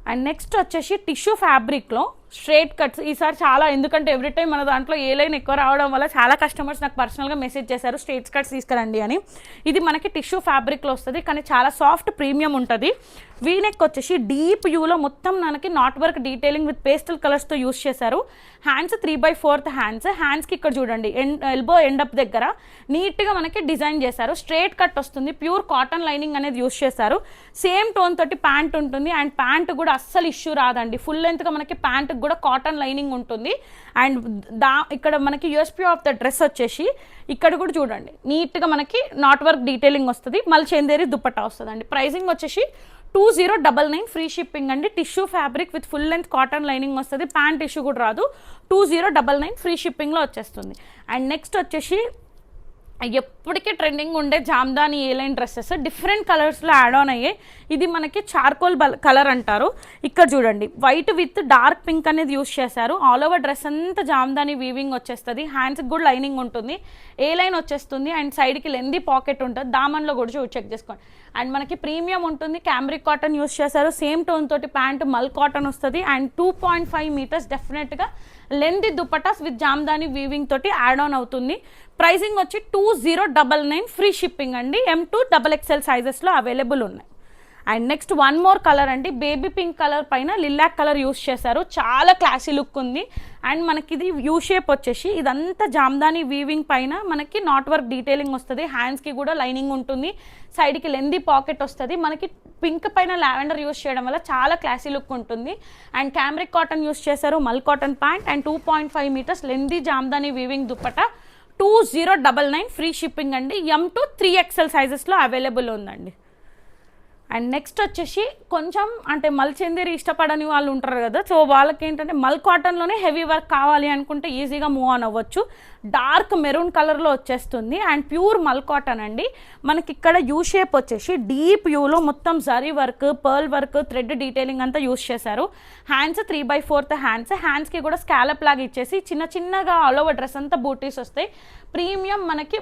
అండ్ నెక్స్ట్ వచ్చేసి టిష్యూ ఫ్యాబ్రిక్లో స్ట్రేట్ కట్స్. ఈసారి చాలా, ఎందుకంటే ఎవ్రీ టైం మన దాంట్లో ఏ లైన్ ఎక్కువ రావడం వల్ల చాలా కస్టమర్స్ నాకు పర్సనల్గా మెసేజ్ చేశారు స్ట్రేట్ కట్స్ తీసుకురండి అని. ఇది మనకి టిష్యూ ఫ్యాబ్రిక్లో వస్తుంది, కానీ చాలా సాఫ్ట్ ప్రీమియం ఉంటుంది. వీనెక్ వచ్చేసి డీప్ యూలో మొత్తం మనకి knot work detailing with pastel కలర్స్తో యూస్ చేశారు. Hands 3/4 hands. హ్యాండ్స్కి ఇక్కడ చూడండి ఎల్బో ఎండప్ దగ్గర నీట్గా మనకి డిజైన్ చేశారు. స్ట్రేట్ కట్ వస్తుంది. ప్యూర్ కాటన్ లైనింగ్ అనేది యూస్ చేశారు. సేమ్ టోన్ తోటి ప్యాంట్ ఉంటుంది. అండ్ ప్యాంట్ కూడా అస్సలు ఇష్యూ రాదండి. ఫుల్ లెంత్గా మనకి ప్యాంట్ కూడా కాటన్ లైనింగ్ ఉంటుంది. అండ్ ఇక్కడ మనకి USP ఆఫ్ ద డ్రెస్ వచ్చేసి ఇక్కడ కూడా చూడండి నీట్గా మనకి నాట్ వర్క్ డీటెయిలింగ్ వస్తుంది. మల్చందేరి దుపట్టా వస్తుందండి. ప్రైసింగ్ వచ్చేసి 2099 ఫ్రీ షిప్పింగ్ అండి. Tissue fabric with full length cotton lining వస్తుంది. ప్యాంట్ ఇష్యూ కూడా రాదు. 2099 ఫ్రీ షిప్పింగ్లో వచ్చేస్తుంది. అండ్ నెక్స్ట్ వచ్చేసి ఎప్పటికీ ట్రెండింగ్ ఉండే జామ్దాని ఏ లైన్ డ్రెస్సెస్ డిఫరెంట్ కలర్స్లో యాడ్ ఆన్ అయ్యాయి. ఇది మనకి చార్కోల్ కలర్ అంటారు. ఇక్కడ చూడండి వైట్ విత్ డార్క్ పింక్ అనేది యూస్ చేశారు. ఆల్ ఓవర్ డ్రెస్ అంతా జామ్దాని వీవింగ్ వచ్చేస్తుంది. హ్యాండ్స్కి కూడా లైనింగ్ ఉంటుంది, ఏ లైన్ వచ్చేస్తుంది అండ్ సైడ్కి లెందీ పాకెట్ ఉంటుంది. దామన్లో కూడా చెక్ చేసుకోండి. అండ్ మనకి ప్రీమియం ఉంటుంది, క్యామ్రిక్ కాటన్ యూస్ చేశారు. సేమ్ టోన్ తోటి ప్యాంట్ మల్ కాటన్ వస్తుంది అండ్ 2.5 మీటర్స్ డెఫినెట్గా lengthy dupattas with jamdani weaving తోటి యాడ్ ఆన్ అవుతుంది. ప్రైసింగ్ వచ్చి 2099 ఫ్రీ షిప్పింగ్ అండి. M2 XXL సైజెస్లో అవైలబుల్ ఉన్నాయి. And next one more colour అండి, బేబీ పింక్ కలర్ పైన లిలాక్ కలర్ యూస్ చేశారు. చాలా క్లాసీ లుక్ ఉంది. అండ్ మనకి ఇది యూ షేప్ వచ్చేసి ఇదంతా జామ్దాని వీవింగ్ పైన మనకి నాట్ వర్క్ డీటెయిలింగ్ వస్తుంది. హ్యాండ్స్కి కూడా లైనింగ్ ఉంటుంది, సైడ్కి లెందీ పాకెట్ వస్తుంది. మనకి పింక్ పైన లావెండర్ యూస్ చేయడం వల్ల చాలా క్లాసీ లుక్ ఉంటుంది. అండ్ క్యామ్రిక్ కాటన్ యూస్ చేశారు, mul cotton pant and 2.5 metres lengthy jamdani weaving dupatta. 2099 free shipping అండి. M2 3XL సైజెస్లో అవైలబుల్ ఉందండి. అండ్ నెక్స్ట్ వచ్చేసి కొంచెం అంటే మల్ చందేరి ఇష్టపడని వాళ్ళు ఉంటారు కదా, సో వాళ్ళకి ఏంటంటే మల్ కాటన్లోనే హెవీ వర్క్ కావాలి అనుకుంటే ఈజీగా మూవ్ ఆన్ అవ్వచ్చు. డార్క్ మెరూన్ కలర్లో వచ్చేస్తుంది అండ్ ప్యూర్ మల్ కాటన్ అండి. మనకి ఇక్కడ యూ షేప్ వచ్చేసి డీప్ యూలో మొత్తం zari work, pearl work, thread detailing అంతా యూస్ చేశారు. హ్యాండ్స్ 3/4 హ్యాండ్స్కి కూడా స్కాలప్ లాగా ఇచ్చేసి చిన్న చిన్నగా ఆల్ ఓవర్ డ్రెస్ అంతా బూటీస్ వస్తాయి. ప్రీమియం మనకి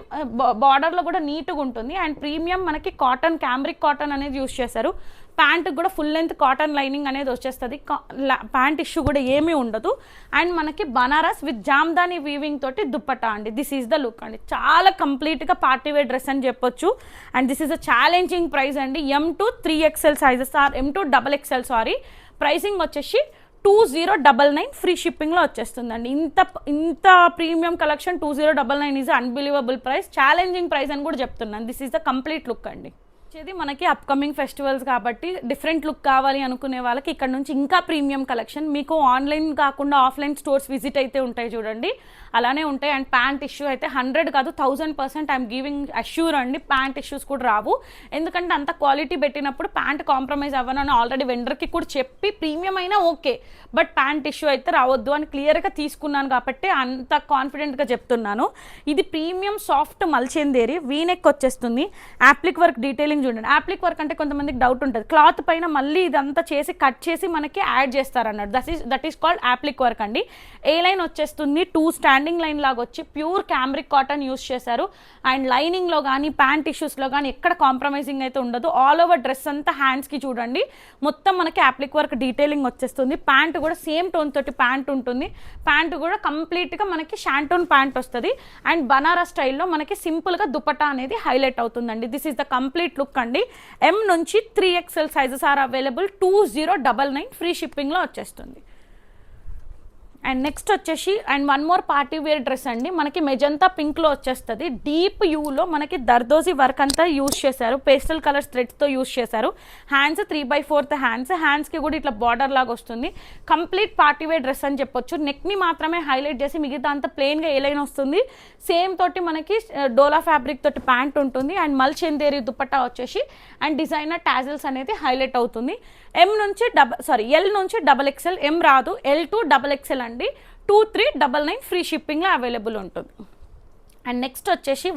బార్డర్లో కూడా నీట్గా ఉంటుంది అండ్ ప్రీమియం మనకి కాటన్, క్యామ్రిక్ కాటన్ అనేది యూస్ చేశారు. ప్యాంట్కి కూడా ఫుల్ లెంత్ కాటన్ లైనింగ్ అనేది వచ్చేస్తుంది. ప్యాంట్ ఇష్యూ కూడా ఏమీ ఉండదు. అండ్ మనకి బనారస్ విత్ జామ్దాని వీవింగ్ తోటి దుప్పట్టా అండి. దిస్ ఈజ్ ద లుక్ అండి. చాలా కంప్లీట్గా పార్టీ వేర్ డ్రెస్ అని చెప్పొచ్చు. And this is a challenging price అండి. M2 3XL sizes are M2 XXL sorry. Pricing వచ్చేసి 2099 ఫ్రీ షిప్పింగ్లో వచ్చేస్తుందండి. ఇంత premium collection 2099 is unbelievable price, challenging price అని కూడా చెప్తున్నాను. This is the complete look అండి. ఇది మనకి అప్కమింగ్ ఫెస్టివల్స్ కాబట్టి డిఫరెంట్ లుక్ కావాలి అనుకునే వాళ్ళకి ఇక్కడ నుంచి ఇంకా ప్రీమియం కలెక్షన్. మీకు ఆన్లైన్ కాకుండా ఆఫ్లైన్ స్టోర్స్ విజిట్ అయితే ఉంటాయి చూడండి, అలానే ఉంటాయి. అండ్ ప్యాంట్ ఇష్యూ అయితే 100 కాదు 1000% ఐఎమ్ గివింగ్ అష్యూర్ అండి. ప్యాంట్ ఇష్యూస్ కూడా రావు, ఎందుకంటే అంత క్వాలిటీ పెట్టినప్పుడు ప్యాంట్ కాంప్రమైజ్ అవ్వనని ఆల్రెడీ వెండర్కి కూడా చెప్పి ప్రీమియం అయినా ఓకే బట్ ప్యాంట్ ఇష్యూ అయితే రావద్దు అని క్లియర్గా తీసుకున్నాను కాబట్టి అంత కాన్ఫిడెంట్గా చెప్తున్నాను. ఇది ప్రీమియం సాఫ్ట్ మల్చేందేరి వీనెక్ వచ్చేస్తుంది. యాప్లిక్ వర్క్ డీటెయిలింగ్ చూడండి. యాప్లిక్ వర్క్ అంటే కొంతమందికి డౌట్ ఉంటుంది, క్లాత్ పైన మళ్ళీ ఇదంతా చేసి కట్ చేసి మనకి యాడ్ చేస్తారు అన్నట్టు. That is called appliqué work అండి. ఏ లైన్ వచ్చేస్తుంది, 2 స్టాండింగ్ లైన్ లాగా వచ్చి ప్యూర్ క్యామ్రిక్ కాటన్ యూస్ చేశారు. అండ్ లైనింగ్లో కానీ ప్యాంట్ ఇష్యూస్లో కానీ ఎక్కడ కాంప్రమైజింగ్ అయితే ఉండదు. ఆల్ ఓవర్ డ్రెస్ అంతా హ్యాండ్స్కి చూడండి మొత్తం మనకి యాప్లిక్ వర్క్ డీటెయిలింగ్ వచ్చేస్తుంది. ప్యాంట్ కూడా సేమ్ టోన్ తోటి ప్యాంట్ ఉంటుంది. ప్యాంట్ కూడా కంప్లీట్గా మనకి షాంటోన్ ప్యాంట్ వస్తుంది. అండ్ బనారస్ స్టైల్లో మనకి సింపుల్గా దుపట్టా అనేది హైలైట్ అవుతుందండి. This is the complete look అండి. M నుంచి 3XL sizes are available. 2099 free షిప్పింగ్లో వచ్చేస్తుంది. అండ్ నెక్స్ట్ వచ్చేసి and one more party wear dress అండి. మనకి మెజంతా పింక్లో వచ్చేస్తుంది. డీప్ యూలో మనకి దర్దోజీ వర్క్ అంతా యూస్ చేశారు, పేస్టల్ కలర్స్ థ్రెడ్స్తో యూస్ చేశారు. హ్యాండ్స్ 3/4 హ్యాండ్స్కి కూడా ఇట్లా బార్డర్ లాగా వస్తుంది. కంప్లీట్ పార్టీ వేర్ డ్రెస్ అని చెప్పొచ్చు. నెక్ని మాత్రమే హైలైట్ చేసి మిగతా అంతా ప్లెయిన్గా ఏ లైన్ వస్తుంది. సేమ్ తోటి మనకి డోలా ఫ్యాబ్రిక్ తోటి ప్యాంట్ ఉంటుంది. అండ్ మల్ చందేరి దుపట్టా వచ్చేసి అండ్ డిజైనర్ టాజిల్స్ అనేది హైలైట్ అవుతుంది. ఎల్ నుంచి XXL, M రాదు, L2 XXL అండి. 2399 ఫ్రీ షిప్పింగ్లో అవైలబుల్ ఉంటుంది. అండ్ నెక్స్ట్ వచ్చేసి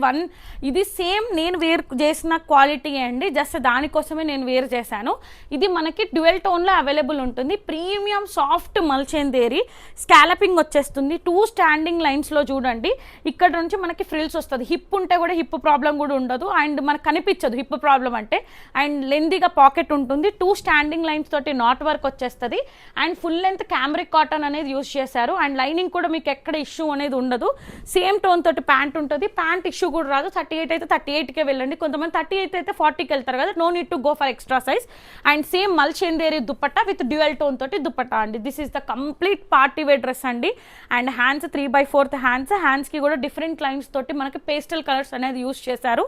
ఇది సేమ్ నేను వేర్ చేసిన క్వాలిటీ అండి, జస్ట్ దానికోసమే నేను వేర్ చేశాను. ఇది మనకి డ్యూయల్ టోన్లో అవైలబుల్ ఉంటుంది. ప్రీమియం సాఫ్ట్ మల్చేందేరి స్కాలపింగ్ వచ్చేస్తుంది. 2 స్టాండింగ్ లైన్స్లో చూడండి, ఇక్కడ నుంచి మనకి ఫ్రిల్స్ వస్తుంది. హిప్ ఉంటే కూడా హిప్ ప్రాబ్లం కూడా ఉండదు అండ్ మనకు కనిపించదు హిప్ ప్రాబ్లం అంటే. అండ్ లెందీగా పాకెట్ ఉంటుంది. 2 స్టాండింగ్ లైన్స్ తోటి నాట్ వర్క్ వచ్చేస్తుంది. And full length cambric cotton అనేది యూస్ చేశారు. అండ్ లైనింగ్ కూడా మీకు ఎక్కడ ఇష్యూ అనేది ఉండదు. సేమ్ టోన్ తోటి ప్యాంట్ ఉంటుంది. ప్యాంట్ ఇష్యూ కూడా రాదు. 38 అయితే 38కే వెళ్ళండి. కొంతమంది 38 అయితే 40కి వెళ్తారు కదా, no need to go for extra size. And same Mulchanderi dupatta with dual tone తోటి దుపట్టా అండి. This is the complete party wear dress అండి. అండ్ హ్యాండ్స్ 3/4 హ్యాండ్స్కి కూడా డిఫరెంట్ లైన్స్ తోటి మనకి పేస్టల్ కలర్స్ అనేది యూస్ చేశారు.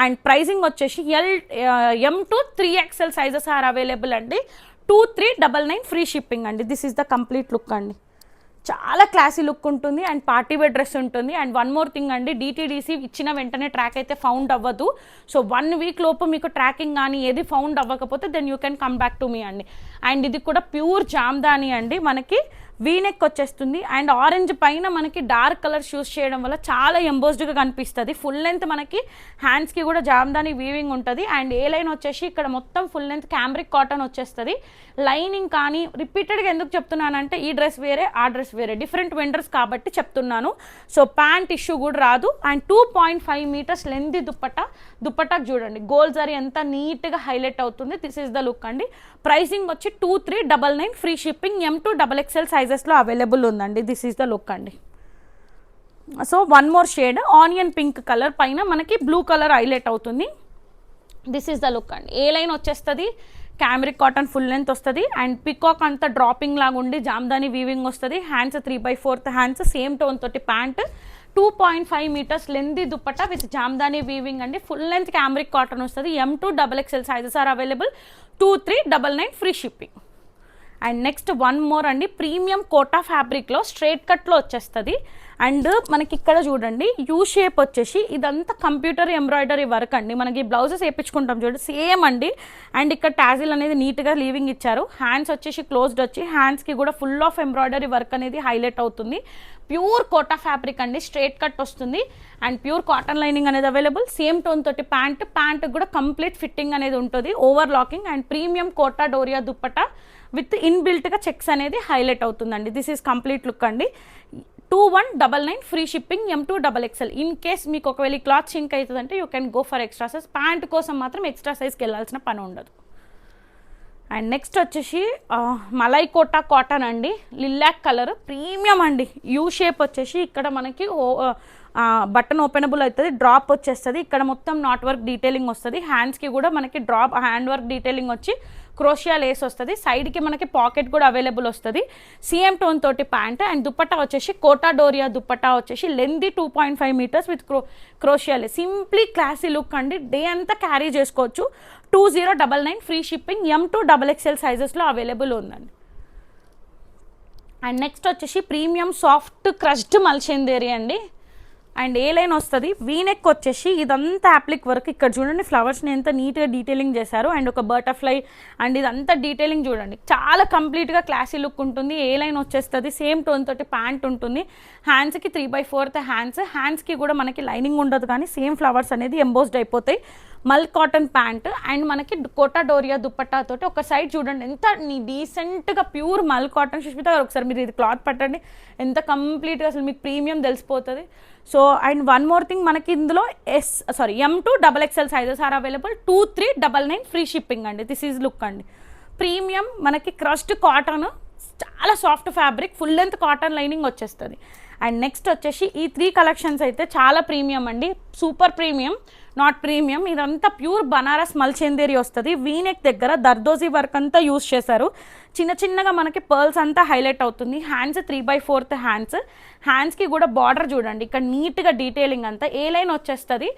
అండ్ ప్రైసింగ్ వచ్చేసి M2 3XL sizes are available అండి. 2399 ఫ్రీ షిప్పింగ్ అండి. This is the complete look అండి. చాలా క్లాసీ లుక్ ఉంటుంది అండ్ పార్టీ వేర్ డ్రెస్ ఉంటుంది. అండ్ వన్ మోర్ థింగ్ అండి, DTDC ఇచ్చిన వెంటనే ట్రాక్ అయితే ఫౌండ్ అవ్వదు. సో 1 వీక్ లోపు మీకు ట్రాకింగ్ కానీ ఏది ఫౌండ్ అవ్వకపోతే then you can come back to me అండి. అండ్ ఇది కూడా ప్యూర్ జామ్దాని అండి. మనకి వీనెక్ వచ్చేస్తుంది. అండ్ ఆరెంజ్ పైన మనకి డార్క్ కలర్స్ యూస్ చేయడం వల్ల చాలా ఎంబోస్డ్గా కనిపిస్తుంది. ఫుల్ లెంత్ మనకి హ్యాండ్స్కి కూడా జామ్దాని వీవింగ్ ఉంటుంది. అండ్ ఏ లైన్ వచ్చేసి ఇక్కడ మొత్తం ఫుల్ లెంత్ క్యాంబ్రిక్ కాటన్ వచ్చేస్తుంది. లైనింగ్ కానీ రిపీటెడ్గా ఎందుకు చెప్తున్నానంటే ఈ డ్రెస్ వేరే ఆ డ్రెస్ వేరే డిఫరెంట్ వెండర్స్ కాబట్టి చెప్తున్నాను. సో ప్యాంట్ ఇష్యూ కూడా రాదు. అండ్ 2.5 మీటర్స్ లెంత్ దుప్పటాకు చూడండి గోల్డ్ జరీ ఎంత నీట్గా హైలైట్ అవుతుంది. దిస్ ఈస్ ద లుక్ అండి. ప్రైసింగ్ వచ్చి 2399 free shipping. M to XXL సైజెస్లో అవైలబుల్ ఉందండి. దిస్ ఈస్ ద లుక్ అండి. So one more shade onion pink colour పైన మనకి బ్లూ కలర్ హైలైట్ అవుతుంది. దిస్ ఈస్ ద లుక్ అండి. ఏ లైన్ వచ్చేస్తుంది క్యామ్రిక్ కాటన్ ఫుల్ లెంత్ వస్తుంది. అండ్ పికాక్ అంతా డ్రాపింగ్ లాగా ఉండి జామ్దాని వీవింగ్ వస్తుంది. హ్యాండ్స్ 3/4 హ్యాండ్స్ సేమ్ టోన్ తోటి pant 2.5 metres length dupatta with jamdani weaving అండి. ఫుల్ లెంత్ క్యామ్రిక్ కాటన్ వస్తుంది. M to XXL sizes are available. 2399 free shipping. And next one more అండి premium Kota ఫ్యాబ్రిక్లో స్ట్రైట్ కట్లో వచ్చేస్తుంది. అండ్ మనకి ఇక్కడ చూడండి యూ షేప్ వచ్చేసి ఇదంతా కంప్యూటర్ ఎంబ్రాయిడరీ వర్క్ అండి. మనకి బ్లౌజెస్ వేయించుకుంటాం చూడండి సేమ్ అండి. అండ్ ఇక్కడ టాజిల్ అనేది నీట్గా లీవింగ్ ఇచ్చారు. హ్యాండ్స్ వచ్చేసి క్లోజ్డ్ వచ్చి హ్యాండ్స్కి కూడా ఫుల్ ఆఫ్ ఎంబ్రాయిడరీ వర్క్ అనేది హైలైట్ అవుతుంది. ప్యూర్ కోటా ఫ్యాబ్రిక్ అండి. స్ట్రైట్ కట్ వస్తుంది. అండ్ ప్యూర్ కాటన్ లైనింగ్ అనేది అవైలబుల్. సేమ్ టోన్ తోటి ప్యాంట్ కూడా కంప్లీట్ ఫిట్టింగ్ అనేది ఉంటుంది. Overlocking and premium Kota Doria dupatta with ఇన్బిల్ట్గా చెక్స్ అనేది హైలైట్ అవుతుందండి. దిస్ ఈజ్ కంప్లీట్ లుక్ అండి. 2199 free shipping. M to XXL. In case మీకు ఒకవేళ ఈ క్లాత్ షింక్ అవుతుందంటే you can go for extra size. Pant కోసం మాత్రం ఎక్స్ట్రా సైజ్కి వెళ్ళాల్సిన పని ఉండదు. అండ్ నెక్స్ట్ వచ్చేసి మలై కోటా కాటన్ అండి. లిలాక్ కలర్ ప్రీమియం అండి. యూ షేప్ వచ్చేసి ఇక్కడ మనకి బటన్ ఓపెనబుల్ అవుతుంది. డ్రాప్ వచ్చేస్తుంది. ఇక్కడ మొత్తం నాట్ వర్క్ డీటెయిలింగ్ వస్తుంది. హ్యాండ్స్కి కూడా మనకి డ్రాప్ హ్యాండ్ వర్క్ డీటెయిలింగ్ వచ్చి క్రోషియా లేస్ వస్తుంది. సైడ్కి మనకి పాకెట్ కూడా అవైలబుల్ వస్తుంది. సేమ్ టోన్ తోటి ప్యాంట్. అండ్ దుప్పట్టా వచ్చేసి కోటా డోరియా దుప్పట్టా వచ్చేసి length 2.5 metres with crochet lace. Simply classy look అండి. డే అంతా క్యారీ చేసుకోవచ్చు. 2099 free shipping. M to XXL సైజెస్లో అవైలబుల్ ఉందండి. అండ్ నెక్స్ట్ వచ్చేసి ప్రీమియం సాఫ్ట్ క్రష్డ్ మల్చేందేరి అండి. అండ్ ఏ లైన్ వస్తుంది వీనెక్ వచ్చేసి ఇదంతా యాప్లిక్ వర్క్. ఇక్కడ చూడండి ఫ్లవర్స్ని ఎంత నీట్గా డీటెయిలింగ్ చేశారు. అండ్ ఒక బటర్ఫ్లై అండ్ ఇదంతా డీటెయిలింగ్ చూడండి చాలా కంప్లీట్గా క్లాసీ లుక్ ఉంటుంది. ఏ లైన్ వచ్చేస్తుంది సేమ్ టోన్ తోటి ప్యాంట్ ఉంటుంది. హ్యాండ్స్కి 3/4 హ్యాండ్స్కి కూడా మనకి లైనింగ్ ఉండదు కానీ సేమ్ ఫ్లవర్స్ అనేది ఎంబోస్డ్ అయిపోతాయి. మల్ కాటన్ ప్యాంట్ అండ్ మనకి కోటా డోరియా దుప్పట్టా తోటి ఒక సైడ్ చూడండి ఎంత డీసెంట్గా ప్యూర్ మల్ కాటన్. సుష్మిత గారు ఒకసారి మీరు ఇది క్లాత్ పట్టండి ఎంత కంప్లీట్గా అసలు మీకు ప్రీమియం తెలిసిపోతుంది. So and one more thing మనకి ఇందులో M to XXL sizes are available. 2399 free shipping అండి. దిస్ ఈజ్ లుక్ అండి. ప్రీమియం మనకి క్రష్డ్ కాటన్ చాలా soft fabric full length cotton lining వచ్చేస్తుంది. అండ్ నెక్స్ట్ వచ్చేసి ఈ 3 కలెక్షన్స్ అయితే చాలా ప్రీమియం అండి. Super premium not premium. ఇదంతా ప్యూర్ బనారస్ మల్చేందేరి వస్తుంది. వీనెక్ దగ్గర దర్దోజీ వర్క్ అంతా యూస్ చేశారు. చిన్న చిన్నగా మనకి పర్ల్స్ అంతా హైలైట్ అవుతుంది. హ్యాండ్స్ 3/4 హ్యాండ్స్కి కూడా బార్డర్ చూడండి ఇక్కడ నీట్గా డీటెయిలింగ్ అంతా. ఏ లైన్ వచ్చేస్తుంది.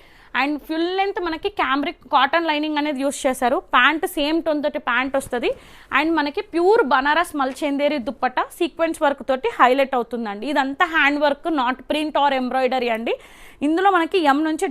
అండ్ ఫుల్ లెంత్ మనకి క్యాంబ్రిక్ కాటన్ లైనింగ్ అనేది యూస్ చేశారు. ప్యాంట్ సేమ్ టోన్ తోటి ప్యాంట్ వస్తుంది. అండ్ మనకి pure Banaras Mulchanderi dupatta sequence work తోటి హైలైట్ అవుతుందండి. ఇదంతా hand work not print or embroidery అండి. ఇందులో మనకి M నుంచి